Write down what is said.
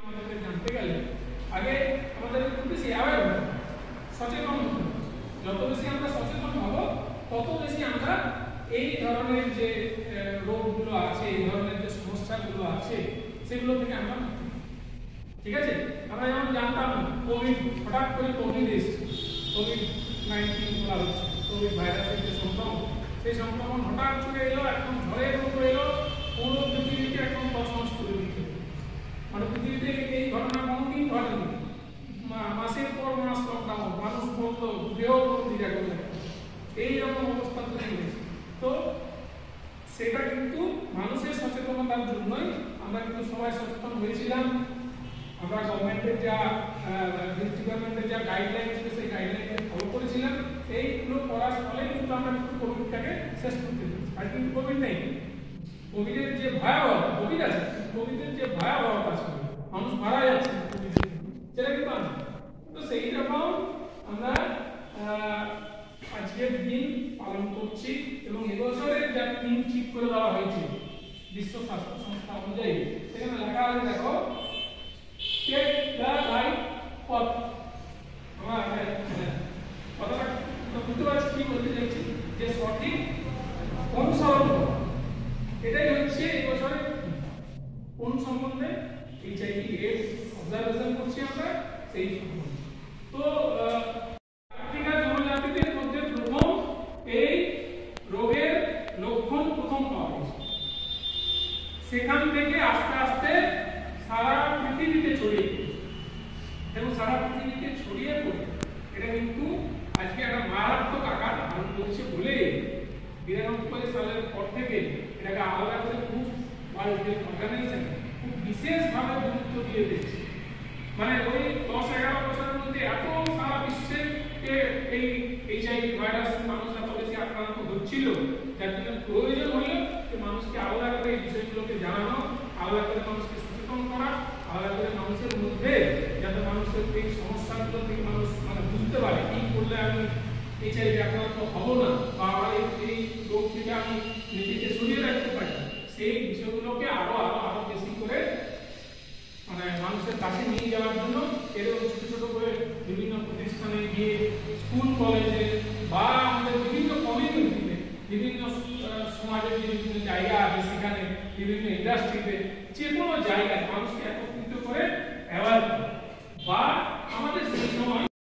আমাদের জানতে গেলে আগে আমাদের খুব বেশি অ্যাওয়ার হতে হবে, সচেতন হতে হবে। যত বেশি আমরা সচেতন হব তত বেশি আমরা এই ধরনের যে রোগগুলো আছে, এই ধরনের যে সমস্যাগুলো আছে সেগুলো থেকে আমরা মুক্তি পাবো। ঠিক আছে, আমরা যেমন জানতাম কোভিড, হঠাৎ করে কোভিড এসেছে, কোভিড-19 বলা হচ্ছে, কোভিড ভাইরাসের যে সংক্রমণ, সেই সংক্রমণ হঠাৎ করে এলো, একদম ঝড়ের মতো এলো, পুরো পৃথিবীকে একদম তছনছ করে দিতে। মানে পৃথিবীতে এই ঘটনা কোনোদিন ঘটেনি। মাসের পর মাস লকডাউন, মানুষ বলতো গৃহবন্দী যাকে বলে, এইরকম অবস্থা তৈরি হয়েছে। তো সেটা কিন্তু মানুষের সচেতনতার জন্যই আমরা কিন্তু সবাই সচেতন হয়েছিলাম। আমরা গভর্নমেন্টের যা হেলথ ডিপার্টমেন্টের যা গাইডলাইন ছিল সেই গাইডলাইনকে ফলো করেছিলাম। এইগুলো করার ফলে কিন্তু আমরা কিন্তু কোভিডটাকে শেষ করতে পেরেছি। আর কিন্তু কোভিড নেই, কোভিডের যে ভয়াবহতা, কোভিড আছে, কোভিডের যে ভয়াবহতা ছিল, মানুষ মারা যাচ্ছে কোভিডের, সেটা কিন্তু আমি। তো সেই রকম আমরা আজকের দিন পালন করছি এবং এবছরের যা থিম ঠিক করে দেওয়া হয়েছে বিশ্ব স্বাস্থ্য সংস্থা অনুযায়ী, সেখানে লেখা আছে, দেখো, টেক দ্য রাইট পথ। আমার কথাটা বুঝতে পারছি কি বলতে চাইছি, যে সঠিক অনুসরণ করা, এটাই হচ্ছে এবছরে কোন সম্বন্ধে এইচআইভি এডস অবজারভেশন করছি আমরা সেই সম্বন্ধে। তো আফ্রিকার জনজাতিদের মধ্যে প্রথম এই রোগের লক্ষণ প্রথম পাওয়া গেছে, সেখান থেকে আস্তে আস্তে সারা পৃথিবীতে ছড়িয়ে পড়ে এবং সারা পৃথিবীতে ছড়িয়ে পড়ে এটা কিন্তু আজকে একটা মারাত্মক আকার ধারণ করছে বলে 92 সালের পর থেকে এটাকে আলাদা করে খুব ওয়ার্ল্ড হেলথ অর্গানাইজেশন খুব বিশেষভাবে গুরুত্ব দিয়ে দিচ্ছে। মানে ওই 10-11 বছরের মধ্যে এত সারা বিশ্বে এই এইচআইভি ভাইরাস মানুষ এত বেশি আক্রান্ত হচ্ছিল, যার জন্য প্রয়োজন হলো যে মানুষকে আলাদা করে এই বিষয়গুলোকে জানানো, আলাদা করে মানুষকে সচেতন করা, আলাদা করে মানুষের মধ্যে যাতে মানুষের এই সমস্যাগুলো থেকে মানুষ মানে বুঝতে পারে কি করলে আমি এইচআইভি আক্রান্ত হব না বা আমার এই রোগ থেকে আমি নিজেকে সরিয়ে রাখতে পারি, সেই বিষয়গুলোকে আরো আরো আরো বেশি করে মানে মানুষের কাছে নিয়ে যাওয়ার জন্য এরকম ছোট ছোট করে বিভিন্ন প্রতিষ্ঠানে গিয়ে, স্কুল কলেজে বা আমাদের বিভিন্ন কমিউনিটিতে, বিভিন্ন সমাজের যে বিভিন্ন জায়গা আছে সেখানে, বিভিন্ন ইন্ডাস্ট্রিতে, যে কোনো জায়গায়